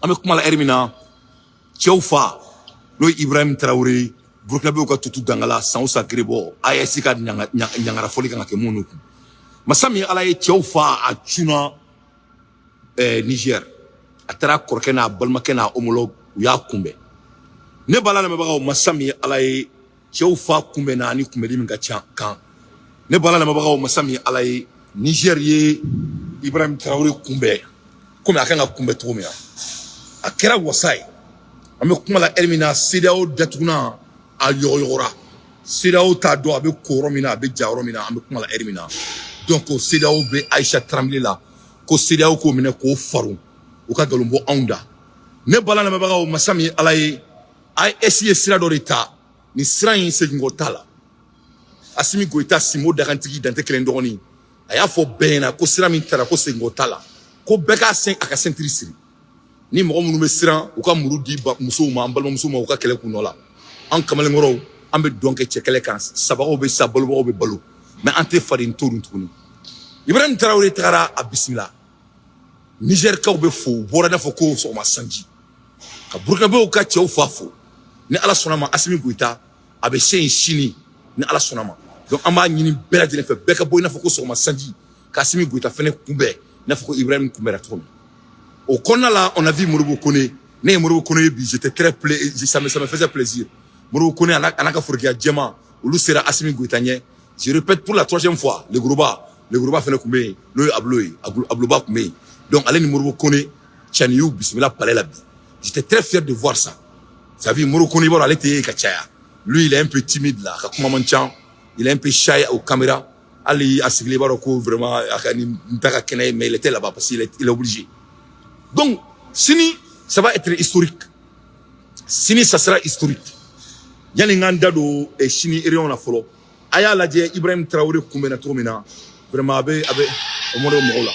ame kuma la ermina Tchoufa no Ibrahim Traoré Burkina Faso ka tutu dangala san usa grebo AES ka nyangara foli kan ke munu masami ala ye Tchoufa a tuna Niger atara korkena balmakena homologue ya kumbe ne bala na mabaga masami ala ye Tchoufa kumbe na ni kumbe min ka kan ne bala na mabaga masami ala ye Niger ye Ibrahim Traoré kumbe comme akanga kumbe tomia akera wasai ame kuma la ermina CEDEAO datuna a yoyora CEDEAO ta do abe koromina abe jaromina ame kuma la ermina donc CEDEAO be Aïcha Tremblay la ko CEDEAO ko mine ko faru o ka galumbo onda ne bala na mabaga masami alaye ay essayer sira do reta ni sira yin se ngotala Assimi Goïta simo dakantigi dante kelen dogoni aya fo bena ko sira min tara ko se ngotala ko beka sen aka sentrisiri ni mo munu mesran u ka muru di muso ma balma muso ma u ka kele kunola an kamalen ngoro an be donke chekele kan sabago be sabalo be balo mais ante farin tourun tuni Ibrahim Traoré tara a bismillah Niger ka be fo bora na fo ko so ma sanji ka Burkina Faso ka chew fafo ni ala sonama Assimi Goïta abe sen chini ni ala sonama donc amba nyini bela jele fe beka boy na fo ko so ma sanji ka Assimi Goïta fene kumbe na fo ko Ibrahim Kumbera tourne. Au Konala, on a vu Morobo Kone. Né Morobo Kone, j'étais très plaisir, ça me faisait plaisir. Morobo Kone, Anaka Fourgia Djema, Oulu sera Assimi Goïta. Je répète pour la 3e fois, le Grouba fait le Koumé, le Ablouba Koumé. Donc, allez, Morobo Kone, Tchaniou, Bismillah, Palais Labi. J'étais très fier de voir ça. Vous savez, Morobo Kone, il allait te Kachaya. Lui, il est un peu timide là, il est un peu shy aux caméras. Ali Asigli Baroko, vraiment, mais il était là-bas parce qu'il est obligé. Donc, Sini, ça va être historique. Sini, ça sera historique. Yani ngandado et Sini irion la folo. Aya la die Ibrahim Traoré Kumbena Tromina. Vraiment, abe, au monde au Mola.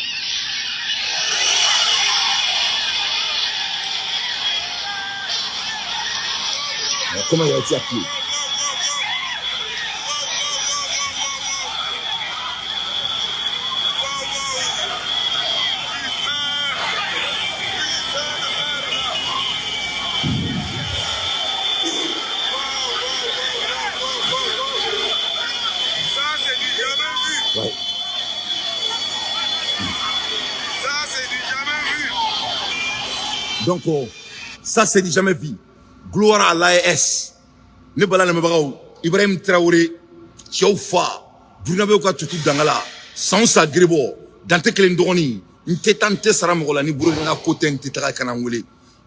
Comment il a été appelé? Ouais. Ça, c'est du jamais vu. Donc, ça, c'est du jamais vu. Gloire à l'AES. Ne bala na mabagaw Ibrahim Traoré, Tchoufa, Burkina Faso ka tutu dangala, Sansa Grebo, dante kelen dogoni, ntete sara mogola ni Burkina côté ntete kana ngule.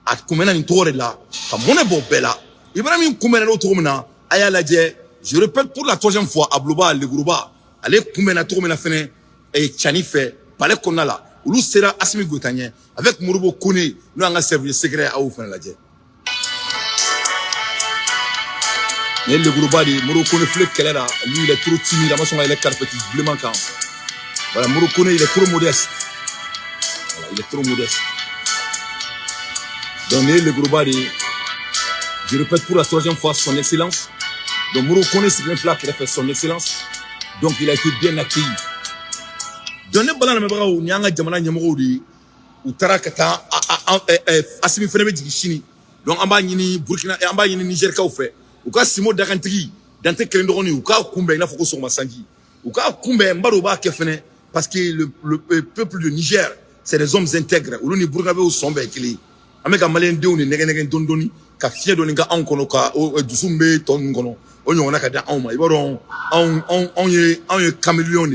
At kumena ni tore la, ka mone bo bela. Ibrahim kumena lo tomina, aya la je, je répète pour la 3e fois, Ablouba, le Grouba. Allez, Koumena Tourmena Fene et Tchanife, Palais Konala, Oulu sera Assimi Goïta avec Morobo Kone, nous avons un service secret à ouvrir la jet. Et le groupe de Morobo Kone Flek Kelera, lui il est trop timide, la maçon il est carpétique, bleu manquant. Voilà, Morobo Kone il est trop modeste. Voilà, il est trop modeste. Donc, le groupe de, je répète pour la 3e fois, son excellence. Donc, Morobo Kone, c'est bien là qu'il a fait son excellence. Donc il a été bien accueilli. Dans les balans de Mebrao, Nyanga Jamana Nyamorodi, ou Tarakata, Assimi Fenebe Chini, donc Amba Yini, Burkina, Amba Yini Niger Kaufé, ou Ka Simo Dakantigi, Dante Kelendroni, ou Ka Kumbe, Nafoko sur Massangi, ou Ka Kumbe, Mbaroba Kefene, parce que le peuple de Niger, c'est des hommes intègres, ou l'on est Burkina ou Sombe Kili, Ameka Malien Deuni, Negen Dondoni, Ka Fia Doninga Ankono, Ka Dusumbe, Tongono. On a kada on est caméléon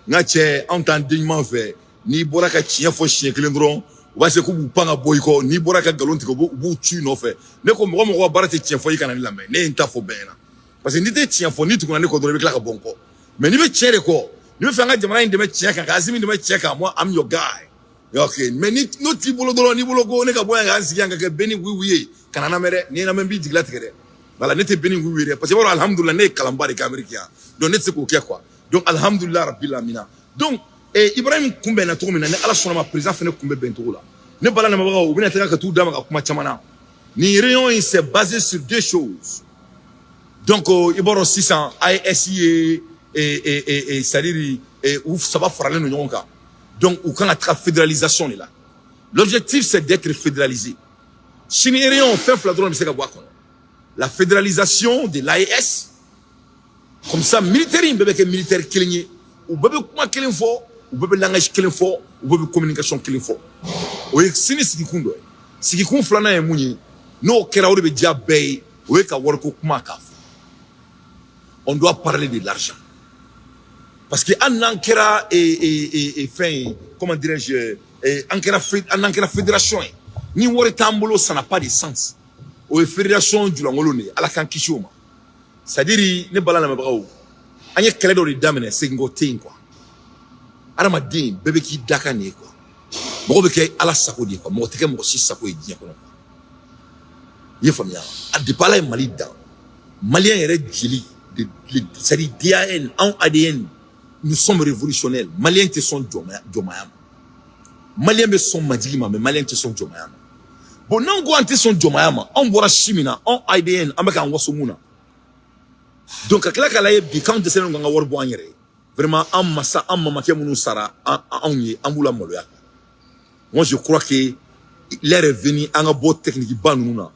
nga che on tan dignement fait ni boraka chien fo chien kelendron wa se ko bu panga boyko ni boraka galonti ko bu tu no fait ne ko mo barate chien fo yikana la mais ne nta fo bena parce que ni te chien fo ni tu ko ne ko do be kla bonko mais ni be chere ko ni be fanga jamana inde me chien ka Assimi de me chien ka moi I'm your guy okay mais ni no ti bolo do ni bolo go ne ka boya nga sigi nga ke beni wiwi kana na mere ni na membi digla tigere. Voilà, n'était béni oui parce que voilà alhamdoulillah n'est calambari américain. Donc n'est ce quoi. Donc alhamdoulillah rabbil alamin. Donc Ibrahim Kumbe na to mina ne ala sona ma président fene Kumbe bento la. Ne bala na ma ba obi na taka tout dama ka kuma chamana. Ni réunion il s'est basé sur 2 choses. Donc Iboro 600 ISI et c'est-à-dire ouf ça va frapper nos nyonka. Donc ou quand la fédéralisation est là. L'objectif c'est d'être fédéralisé. Chine et Réon fait fladron, c'est la fédéralisation de l'AES, comme ça, militaire, il y a militaire qui est ou bébé comment qu'il faut, ou bébé langage qu'il faut, ou bébé communication qu'il faut. Oui, c'est ce qui compte. Ce qui compte, flana et mouni, non, kera ou de dia bay, oui, ka worko kuma kaf. On doit parler de l'argent. Parce que en ankera et fin, comment dirais-je, en ankera fédération, ni wori tambolo, ça n'a pas de sens. Ou fédération du langolone, à la kankishoma. C'est-à-dire, ne balana mabrao. Anye kele do de damene, c'est ngote quoi. Arama din, bébé qui dakane quoi. Mo beke ala sako di quoi. Mo teke mo si sako e di quoi. Ye famia. Adi pala Mali dan. Malien yere djili. C'est-à-dire DAN, en ADN, nous sommes révolutionnaires. Maliens te sont Djomayama. Maliens me sont Madjima, mais Maliens te sont Djomayama. Bon, non, go ante sont Djomayama. On voit Chimina, en ADN, en baka en wasumuna. Donc, à quel cas, bi quand de ces gens ont vraiment, en massa, en mamake mounou sara, en moula moloya. Moi, je crois que l'air est venu, en un beau technique banouna,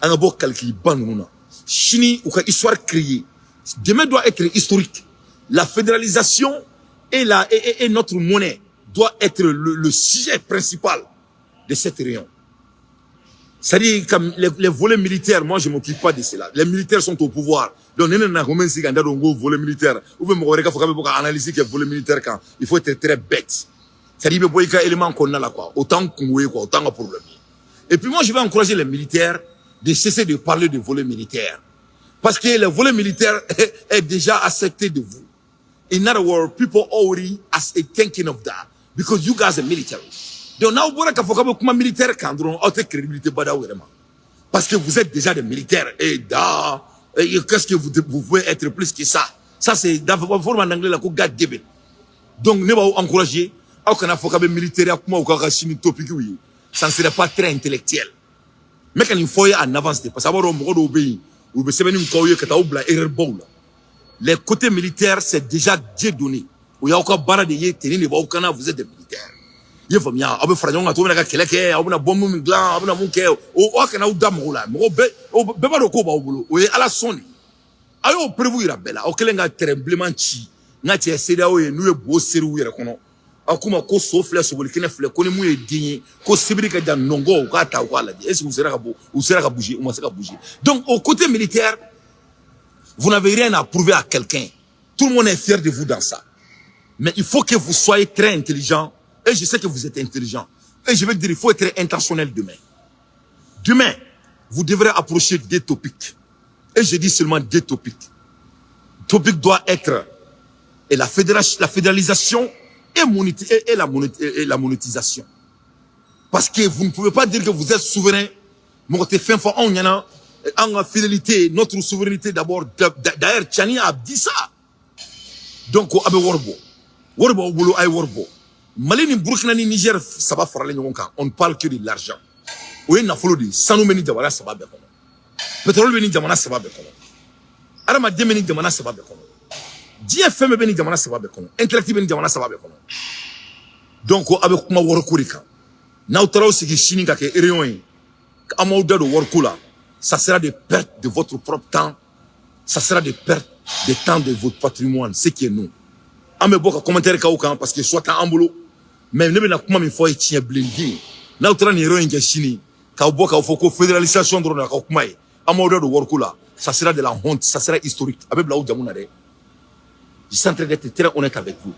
en un beau calcul banouna. Chini, ou qu'une histoire créée. Demain doit être historique. La fédéralisation et notre monnaie doit être le sujet principal de cette réunion. C'est-à-dire, comme les volets militaires, moi, je ne m'occupe pas de cela. Les militaires sont au pouvoir. Donc, nous avons si un volet militaire. Ou bien, il faut analyser que volet militaire quand il faut être très bête. C'est-à-dire, il y a des éléments qu'on a là, quoi. Autant qu'on quoi, autant de problèmes. Et puis, moi, je vais encourager les militaires de cesser de parler de volet militaire. Parce que le volet militaire est déjà accepté de vous. In other words, people already as a thinking of that. Because you guys are military. Donc, now, vous avez un militaire quand on a crédibilité, parce que vous êtes déjà des militaires. Et qu'est-ce que vous pouvez être plus que ça? Ça, c'est dans la forme en anglais, la coup God given. Donc, nous allons encourager, à qu'on a fait militaire, comme on a chimie topique, ça ne serait pas très intellectuel. Mais quand il faut y en avance, parce que on obéit, ou bien c'est venu les côtés militaires, c'est déjà Dieu donné. Ou il y a encore barre de yé, tenez les baoukana, vous êtes des militaires. Il faut bien, abe frayon a trouvé la keleke, abe na bombe minglan, abe na munke, o kana ou damoula, mo be, o beba do ko ba obulo, o ye ala soni. Ayo prévu ira bela, o kelenga tremblement chi, na ti eseda o ye nu e bo seru yere kono. Akuma ko so fle so boli kene fle ko ne mu e dinye, ko sibiri ka dan nongo o ka ta ko ala di. Est-ce que vous serez ka bouger, ou moi sera bouger. Donc au côté militaire, vous n'avez rien à prouver à quelqu'un. Tout le monde est fier de vous dans ça. Mais il faut que vous soyez très intelligent. Et je sais que vous êtes intelligent. Et je vais dire, il faut être intentionnel demain. Demain, vous devrez approcher des topics. Et je dis seulement des topics. Le topic doit être la fédéralisation et la monétisation. Parce que vous ne pouvez pas dire que vous êtes souverain. En fidélité, notre souveraineté d'abord. D'ailleurs, Tchani a dit ça. Donc, abe worbo. Worbo, bolo, ay worbo. Mali ni Burkina ni Niger, ça va faire les gens. On ne parle que de l'argent. Oui, na follow di. Sanu meni jamana ça va bien. Pétrole meni jamana ça va bien. Arama de meni jamana ça va bien. DFM meni jamana ça va bien. Interactive meni jamana ça va bien. Donc, avec kuma workurika. Na utara aussi que chini ka ke réunion. Amauda de workula. Ça sera des pertes de votre propre temps. Ça sera des pertes de temps de votre patrimoine. C'est qui est nous. Ame boka commentaire ka ukan parce que soit en boulot. Mais ne bena kuma mi foi tien blindé. Na utara ni héroïne ke chini. Ka boka foko fédéralisation drone ka kuma e. Amauda de workula. Ça sera de la honte, ça sera historique. Avec Blaou Djamouna de. Je suis en train d'être très honnête avec vous.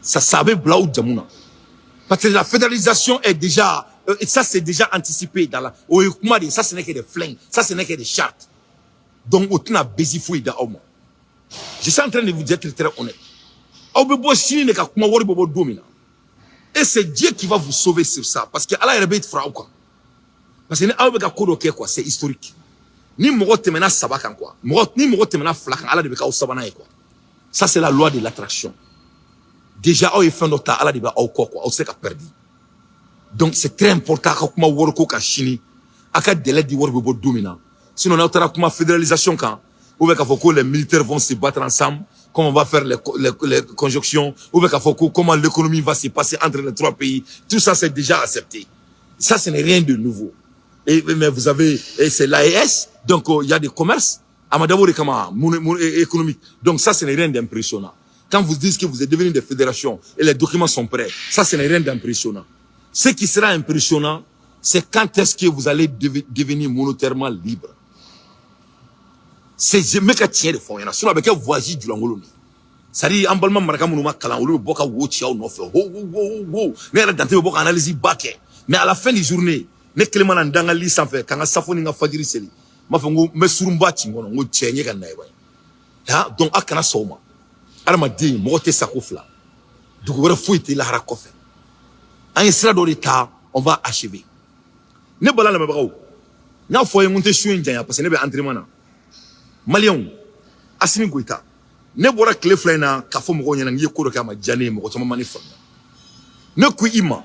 Ça savait Blaou Djamouna. Parce que la fédéralisation est déjà, et ça c'est déjà anticipé dans la, ça ce n'est que des flingues, ça ce n'est que des chartes. Donc, autant à Bézifouille d'Aoma. Je suis en train de vous dire très honnête. Et c'est Dieu qui va vous sauver sur ça. Parce que Allah est frère quoi. Parce que c'est historique. Ni morote mena sabakan quoi. Ni morote mena flakan Allah de beka sabana quoi. Ça c'est la loi de l'attraction. Déjà au fin d'octa Allah de beka quoi au seka perdu. Donc c'est très important que kuma worko ka chini aka délai di worbo bo domina. Sinon on aura kuma fédéralisation quand ou beka foko les militaires vont se battre ensemble, comment on va faire les conjonctions, ou beka foko comment l'économie va se passer entre les trois pays. Tout ça c'est déjà accepté. Ça ce n'est rien de nouveau. Mais vous avez, c'est l'AES, donc il y a des commerces, économique. Donc ça, ce n'est rien d'impressionnant. Quand vous dites que vous êtes devenu des fédérations et les documents sont prêts, ça, ce n'est rien d'impressionnant. Ce qui sera impressionnant, c'est quand est-ce que vous allez devenir monétairement libre. C'est je me tiens de fond, sinon avec un voisin du Langoloni. C'est-à-dire, en balma maraka mounuma kalan, ou boka wochi au nofe, mais la dante boka analyse baké. Mais à la fin de la journée, ne clément n'andanga li sans faire, quand safoni nga fadiri seli, ma fongo me surumba chingono, ngo tchenye kan naïwa. Donc akana soma, alama di mote sakofla, du gouvernement fouille la harakofe. En isra dans l'état, on va achever. Ne bala la mebrao, n'a foye monte chouin janya parce que ne be entraînement. Malion, Assimi Goïta. Ne bora kle flena ka fo mo nyana ngi ko do ka ma jane mo ko mani fa ne ku ima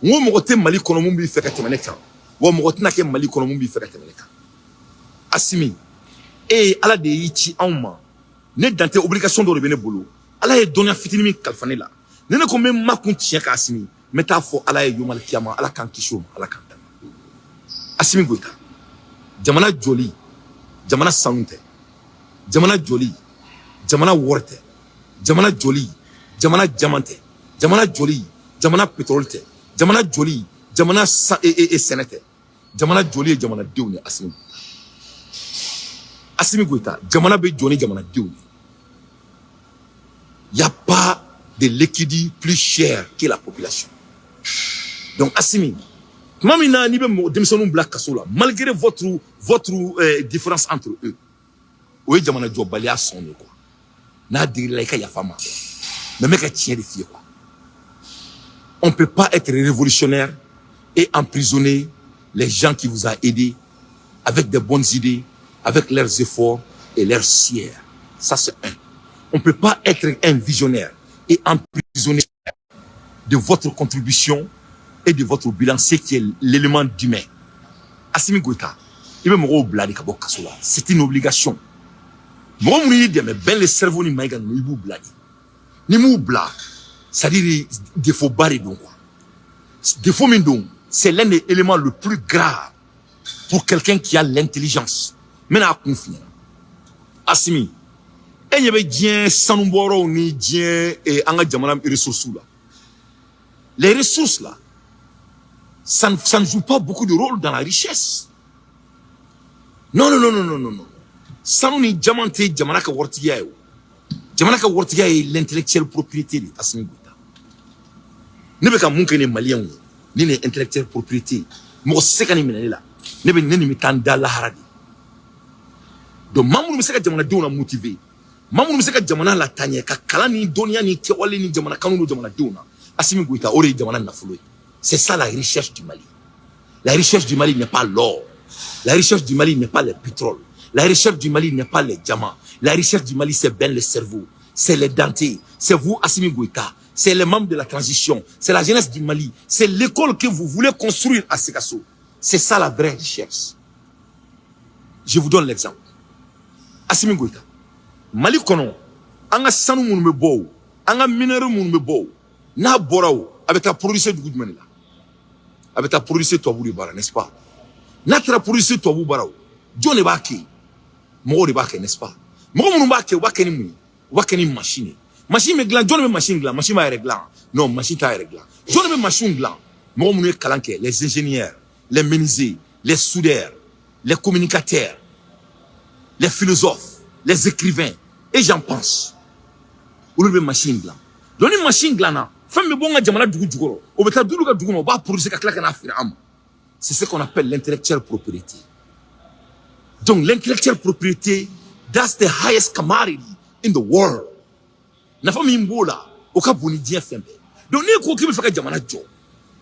ngo mo te mali kono mum bi feka temene kan wo mo tina ke mali kono mum bi feka temene kan Assimi ala de yichi anma ne dante obligation do bene bolo ala e donya fitini mi kalfane la ne ko même makun tia ka Assimi meta fo ala e yomal kiyama ala kan kisho ala kan dama Assimi Goïta jamana joli jamana sanunte jamana joli jamana worte jamana joli jamana jamante jamana joli jamana pétrole jamana joli jamana senete jamana joli jamana diwni Assimi Goïta jamana be joni jamana diwni y a pas de liquide plus cher que la population. Donc Assimi mamina ni be demsonu black kasola malgré votre différence entre eux oui jamana jobalia son quoi. Mais on ne peut pas être révolutionnaire et emprisonner les gens qui vous ont aidé avec des bonnes idées, avec leurs efforts et leurs sières. Ça, c'est un. On ne peut pas être un visionnaire et emprisonner de votre contribution et de votre bilan, ce qui est l'élément d'humain. Assimi Goïta, c'est une obligation. Moi, je mais ben le cerveau ni maïga ni bou bladi. Ni mou bla. C'est-à-dire, défaut barré donc quoi. Défaut mindong, c'est l'un des éléments le plus grave pour quelqu'un qui a l'intelligence. Maintenant, à confier. Assimi. Et il y avait bien sanumboro ni bien et anga jamanam ressources là. Les ressources là, ça ne joue pas beaucoup de rôle dans la richesse. Non. Sanu ni jamante jamanaka wortiya yo jamanaka wortiya est l'intellectuel propriété de Assimi Goïta ne be ka mun kene malien ni ne intellectuel propriété mo sekani minela ne be neni mitanda la haradi donc mamu mi seka jamana dona motivé mamu mi seka jamana la tanye ka kala ni donia ni kewale ni jamana kanu jamana dona Assimi Goïta ore jamana na fulo. C'est ça la recherche du Mali. La recherche du Mali n'est pas l'or, la recherche du Mali n'est pas le pétrole. La recherche du Mali n'est pas les diamants. La recherche du Mali, c'est bien le cerveau. C'est les dentiers. C'est vous, Assimi Goïta. C'est les membres de la transition. C'est la jeunesse du Mali. C'est l'école que vous voulez construire à Sekasso. C'est ça la vraie recherche. Je vous donne l'exemple. Assimi Goïta. Mali kono. Anga sanu moun me bo. Anga minéraux moun me bo. Na borao. Avec ta production du goudmane là. Avec ta production toi bouli bara, n'est-ce pas? Na ta production toi bouli bara. John est baki. Mo de baki, n'est-ce pas? Mo moun baki, baki ni mou. Baki ni machine. Machine me gland, John me machine gland, machine ma réglant. Non, machine ta réglant. John me machine gland. Mo moun est kalanke, les ingénieurs, les menuisiers, les soudeurs, les communicateurs, les philosophes, les écrivains, et j'en pense. Ou le machine gland. Donc une machine gland, femme me bonga jamana dugu dugoro. Au beta dugu dugu no ba produire ka klaka na afira am. C'est ce qu'on appelle l'intellectuelle propriété. Donc l'intellectuelle propriété, that's the highest commodity in the world. Na fami mbola, oka boni dia fembe. Donc ne ko kimi faka jamana jo.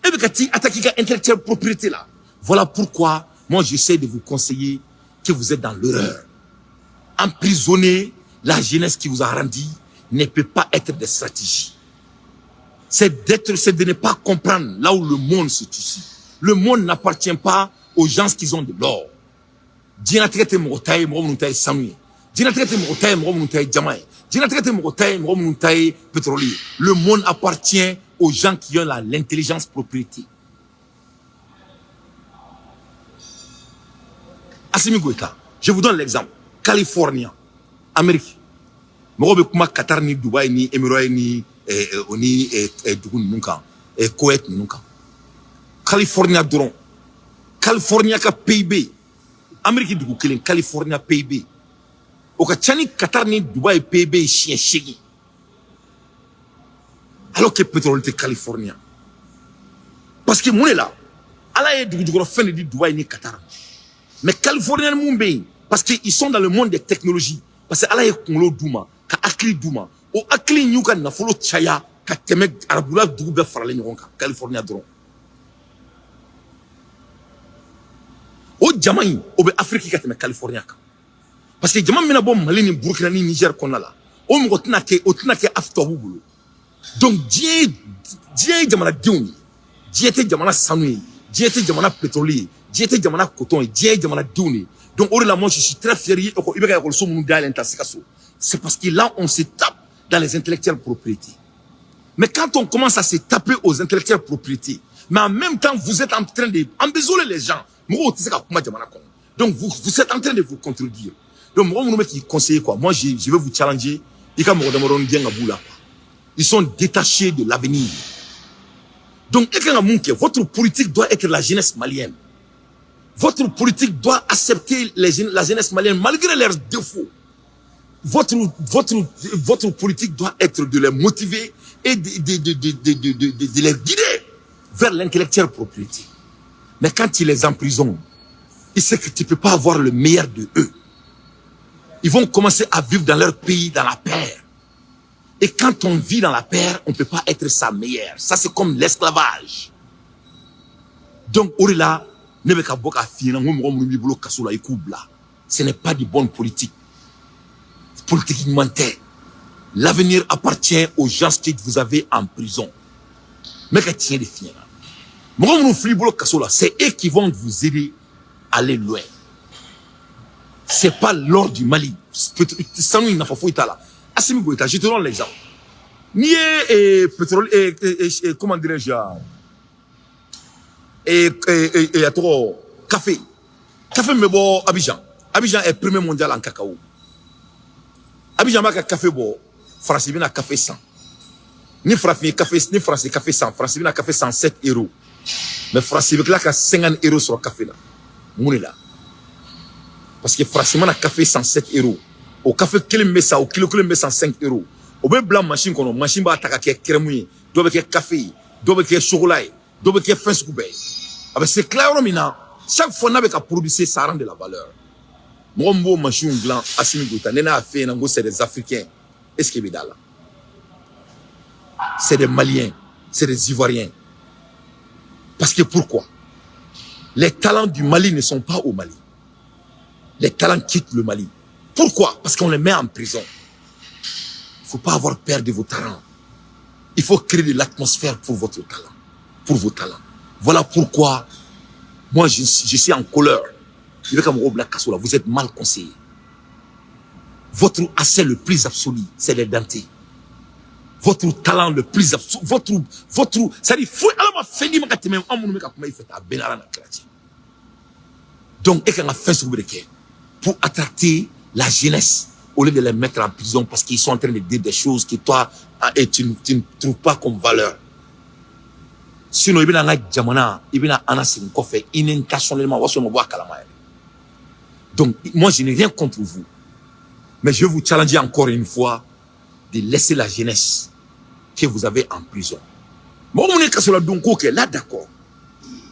E be kati attaquer ka intellectuelle propriété là. Voilà pourquoi moi j'essaie de vous conseiller que vous êtes dans l'erreur. Emprisonner la jeunesse qui vous a rendu ne peut pas être des stratégies. C'est de ne pas comprendre là où le monde se situe. Le monde n'appartient pas aux gens qui ont de l'or. Le monde appartient aux gens qui ont l'intelligence propriété. Assimi Goïta, je vous donne l'exemple. Californie, Amérique. Moi, je Qatar, ni Dubaï, ni Émirats, ni Koweït, ni Californie, drone. Californie, PIB. Amérique, du Californie, PIB. Au Qatar, ni Dubaï, PIB, chien, chien. Alors que le pétrole est californien. Parce que mon est là. Allah est du fin de Dubaï ni Qatar. Mais californien mon bien parce qu'ils sont dans le monde des technologies. Parce que Allah est kongolo douma, ka akli douma. O akli nyuka na folo chaya ka teme arabula dugube farale nyonka california dron. O jamai o be Afrique ka teme california ka. Parce que jamai mina bo Mali ni Burkina ni Niger konala. O mo tina ke afto bubulo. Donc Dieu jamana diuni. Dieu était jamana sanui. Dieu était jamana pétrolier. Dieu était jamana coton. Dieu jamana diuni. Donc moi je suis très fier. C'est parce que là on se tape dans les intellectuelles propriétés. Mais quand on commence à se taper aux intellectuelles propriétés, mais en même temps vous êtes en train de embésoler les gens. Donc vous êtes en train de vous contredire. Donc moi je conseille quoi. Moi je vais vous challenger. Ils sont détachés de l'avenir. Donc, votre politique doit être la jeunesse malienne. Votre politique doit accepter la jeunesse malienne malgré leurs défauts. Votre politique doit être de les motiver et de les guider vers l'intellectuelle propriété. Mais quand tu les emprisonnes, ils savent que tu ne peux pas avoir le meilleur de eux. Ils vont commencer à vivre dans leur pays, dans la paix. Et quand on vit dans la paix, on ne peut pas être sa meilleure. Ça, c'est comme l'esclavage. Donc, ce n'est pas de bonne politique. Politique humanitaire. L'avenir appartient aux gens que vous avez en prison. Mais c'est eux qui vont vous aider à aller loin. Ce n'est pas l'or du Mali. Assimi Goïta, je te donne l'exemple. Ni pétrole comment dirais-je café. Café me bon Abidjan. Abidjan est premier mondial en cacao. Abidjan ma café bon. France vient à café 100. Ni français café 100. France vient à café 107 €. Mais France vient à 50 € sur le café là. Mon est là. Parce que France vient à café 107 €. Au café qu'il met ça, au kilo qu'il met 105 €. Au même blanc machine qu'on a, machine va attaquer crème, doit être café, doit être chocolat, doit être fin scoubé. Avec c'est clair, chaque fois qu'on a produit ça rend de la valeur. Moi, mon machine blanc, Assimi Goïta, n'a fait un c'est des Africains. Est-ce qu'il est là? C'est des Maliens, c'est des Ivoiriens. Parce que pourquoi? Les talents du Mali ne sont pas au Mali. Les talents quittent le Mali. Pourquoi? Parce qu'on les met en prison. Il ne faut pas avoir peur de vos talents. Il faut créer de l'atmosphère pour votre talent. Pour vos talents. Voilà pourquoi moi je suis en colère. Vous êtes mal conseillé. Votre asset le plus absolu, c'est les dentés. Votre talent le plus absolu, ça dit, donc, pour attraquer la jeunesse, au lieu de les mettre en prison parce qu'ils sont en train de dire des choses que toi, et tu ne trouves pas comme valeur. Sinon, il y a un jamana, il y a un fait intentionnellement. Donc, moi, je n'ai rien contre vous. Mais je vais vous challenger encore une fois de laisser la jeunesse que vous avez en prison. Bon, on est là, d'accord.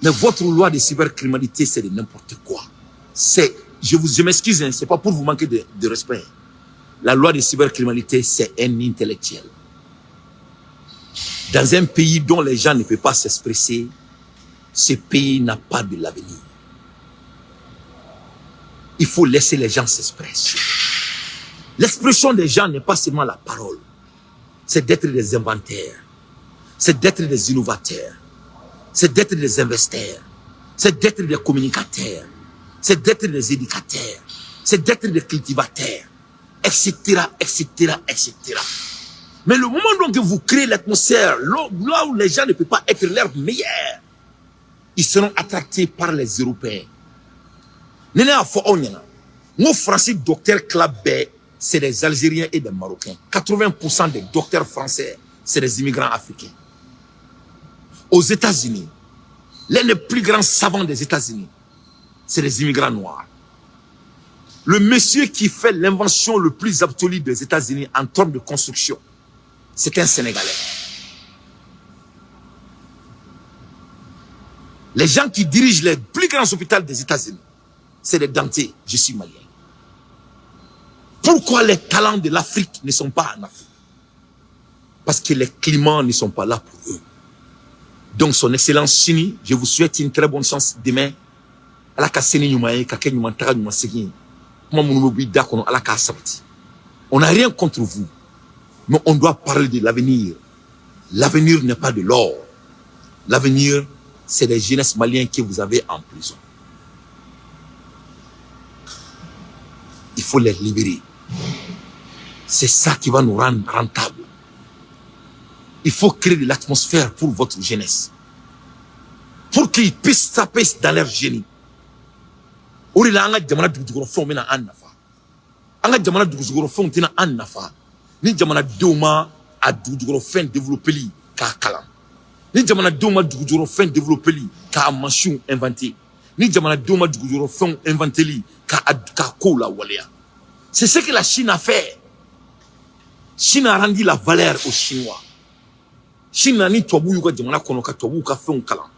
Mais votre loi de cybercriminalité, c'est de n'importe quoi. Je m'excuse, hein, c'est pas pour vous manquer de respect. La loi de cybercriminalité, c'est un intellectuel. Dans un pays dont les gens ne peuvent pas s'exprimer, ce pays n'a pas de l'avenir. Il faut laisser les gens s'exprimer. L'expression des gens n'est pas seulement la parole. C'est d'être des inventaires. C'est d'être des innovateurs. C'est d'être des investisseurs. C'est d'être des communicateurs. C'est d'être des éducateurs. C'est d'être des cultivateurs. Etc., etc., etc. Mais le moment donc que vous créez l'atmosphère, là où les gens ne peuvent pas être leur meilleurs, ils seront attractés par les Européens. Nene a fo onyana. Mon français docteur Clabé, c'est des Algériens et des Marocains. 80% des docteurs français, c'est des immigrants africains. Aux États-Unis, l'un des plus grands savants des États-Unis, c'est des immigrants noirs. Le monsieur qui fait l'invention le plus absolue des États-Unis en termes de construction, c'est un Sénégalais. Les gens qui dirigent les plus grands hôpitaux des États-Unis, c'est des dentiers. Je suis malien. Pourquoi les talents de l'Afrique ne sont pas en Afrique? Parce que les climats ne sont pas là pour eux. Donc, son excellence Chini, je vous souhaite une très bonne chance demain. On n'a rien contre vous, mais on doit parler de l'avenir. L'avenir n'est pas de l'or. L'avenir, c'est les jeunesses maliens que vous avez en prison. Il faut les libérer. C'est ça qui va nous rendre rentables. Il faut créer de l'atmosphère pour votre jeunesse. Pour qu'ils puissent taper dans leur génie. Orila anga jamana dugukoro fon mena annafa. Anga jamana dugukoro fon tina annafa. Ni jamana doma a dugukoro fon développer li ka kalam. Ni jamana doma dugukoro fon développer li ka machine inventé. Ni jamana doma dugukoro fon inventé li ka kola walea. C'est ce que la Chine a fait. Chine a rendu la valeur aux Chinois. Chine a ni tobu yuka jamana konoka tobu ka fon kalam.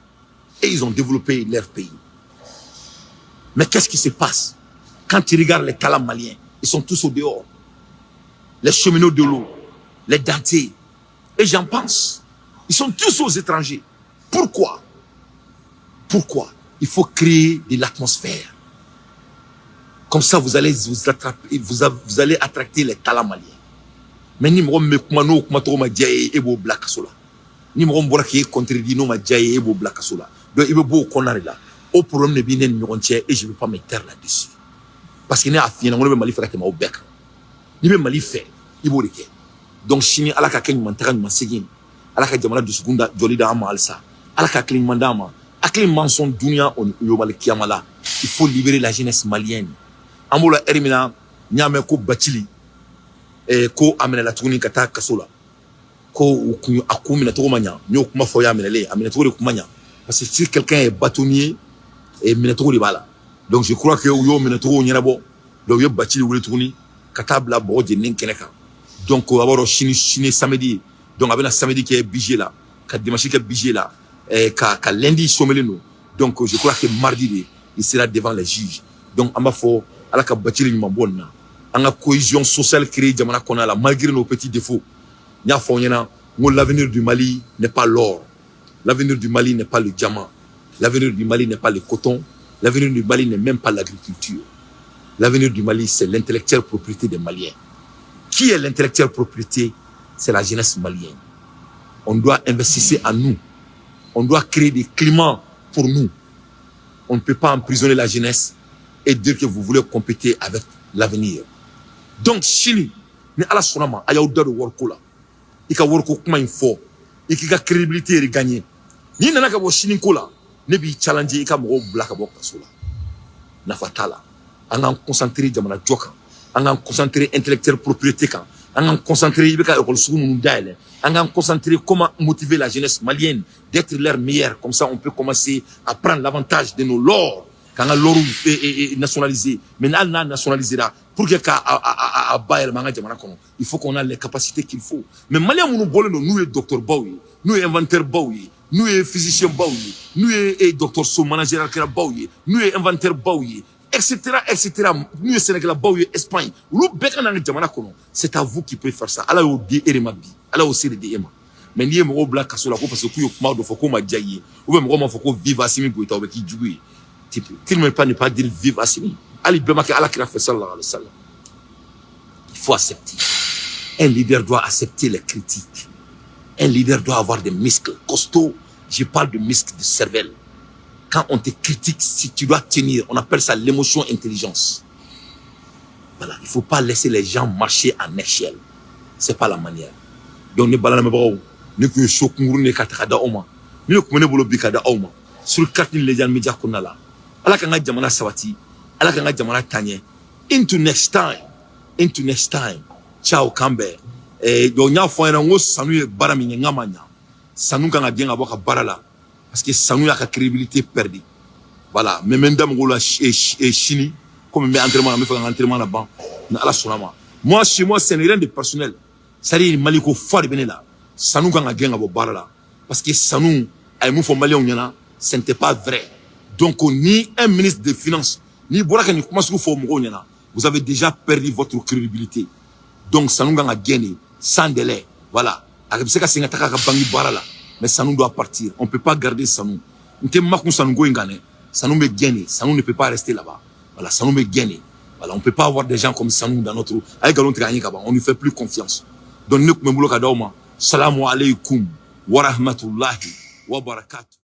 Et ils ont développé leur pays. Mais qu'est-ce qui se passe quand tu regardes les talents maliens? Ils sont tous au dehors. Les cheminots de l'eau, les dentiers. Et j'en pense. Ils sont tous aux étrangers. Pourquoi? Pourquoi? Il faut créer de l'atmosphère. Comme ça, vous allez vous allez attracter les talents maliens. Mais ni m'rom me kumano kumatoro ma jaye ebo black sola. Ni m'rom bora ki contredit no ma jaye ebo black sola. Donc il veut beau konari là. Au problème de bien et je ne veux pas me taire là-dessus. Parce qu'il n'y a rien, on ne peut pas faire au bec. Il veut mal faire, il veut le faire. Donc, Chine, à la caque, il m'a seguin. À la caque, il du seconda, jolida amalsa. À la caque, il m'a dama. À quel mensonge dunia on yobal kiamala. Il faut libérer la jeunesse malienne. Amola Ermina, Nyame ko Bachili, ko amena la tourni kata kasola. Ko akumina toromanya, nyok mafoya menele, amena tore kumanya. Parce que si quelqu'un est bâtonnier, et Minatoro de Bala. Donc je crois que Yo Minatoro Nyarabo, donc Yo Bachili ou le tourni, Katabla Brodje Nenkeneka. Donc on va avoir Chine samedi. Donc avec la samedi qui est bigé là, qui dimanche qui est bigé là, et qui lundi sommeleno. Donc je crois que mardi il sera devant les juges. Donc on va faire à la Bachili Mambona. On a cohésion sociale créée Jamana Konala malgré nos petits défauts. Nya Fonyana, l'avenir du Mali n'est pas l'or. L'avenir du Mali n'est pas le diamant. L'avenir du Mali n'est pas le coton. L'avenir du Mali n'est même pas l'agriculture. L'avenir du Mali, c'est l'intellectuelle propriété des Maliens. Qui est l'intellectuelle propriété? C'est la jeunesse malienne. On doit investir en nous. On doit créer des climats pour nous. On ne peut pas emprisonner la jeunesse et dire que vous voulez compéter avec l'avenir. Donc, Chine, ni ala sonama, aya udaru workola. Ika worko kuma info. Ika crédibilité et gagner. Ni nanaka bo Chine kola. Ne bi challenge ika mo black bo kasola na fatala an concentrer jamana joka an concentrer intellectuel propriété kan an concentrer ibeka école sunu ndaile an concentrer comment motiver la jeunesse malienne d'être leur meilleur. Comme ça on peut commencer à prendre l'avantage de nos lors quand l'or est nationalisé mais n'a nationalisé là pour que à bayer manga jamana kono il faut qu'on a les capacités qu'il faut. Mais malien nous bolé nous est docteur Baoui, nous est inventeur Baoui, nous est physicien Baoui, nous est docteur so manager kera Baoui, nous est inventeur Baoui, etc., etc. Nous est Sénégal Baoui, Espagne. C'est à vous qui pouvez faire ça. Allah au di eremabi, Allah au siri di ema. Mais ni mo black kasola ko parce que kuyo kuma do foko ma jaye. Ou même mo foko vive asimi ko itaw be ki djugui. Qu'il ne pas ne pas dire vive asimi. Ali bema ke Allah kira fait sallallahu alayhi wa sallam. Il faut accepter. Un leader doit accepter les critiques. Un leader doit avoir des muscles costauds. Je parle de muscles de cervelle. Quand on te critique, si tu dois tenir, on appelle ça l'émotion intelligence. Voilà, il ne faut pas laisser les gens marcher en échelle. Ce n'est pas la manière. Donc, ne balana mebao, ne que chokuru ne katakada oma, ne kumene bolo bikada oma. Sur le 4000 les gens médias qu'on a là. Alors qu'on a jamana savati, ala ka nga jamana tanye into next time ciao kambe do nya fo ena ngo sanu ye bara mi ngamanya sanu ka nga bien abo ka bara la parce que sanu ya ka crédibilité perdue voilà mais même dame ngola chini comme mes entraînements me fait un entraînement là-bas na ala sonama moi chez moi c'est rien de personnel ça dit maliko fort bené là sanu ka nga bien abo bara la parce que sanu ay mu fo malien nyana ce n'était pas vrai donc ni un ministre des finances ni boraka ni commence fo mo nyana vous avez déjà perdu votre crédibilité donc sanu ka nga gagner sans délai voilà avec ce que c'est ngata ka bangi bara la mais sanu doit partir on peut pas garder sanu nte makun sanu go ngane sanu me gagner sanu ne peut pas rester là-bas voilà sanu me gagner voilà on peut pas avoir des gens comme sanu dans notre avec galon gagner kaba on ne fait plus confiance donc ne ko me bulo ka dawma salamu alaykum wa rahmatullahi wa barakatuh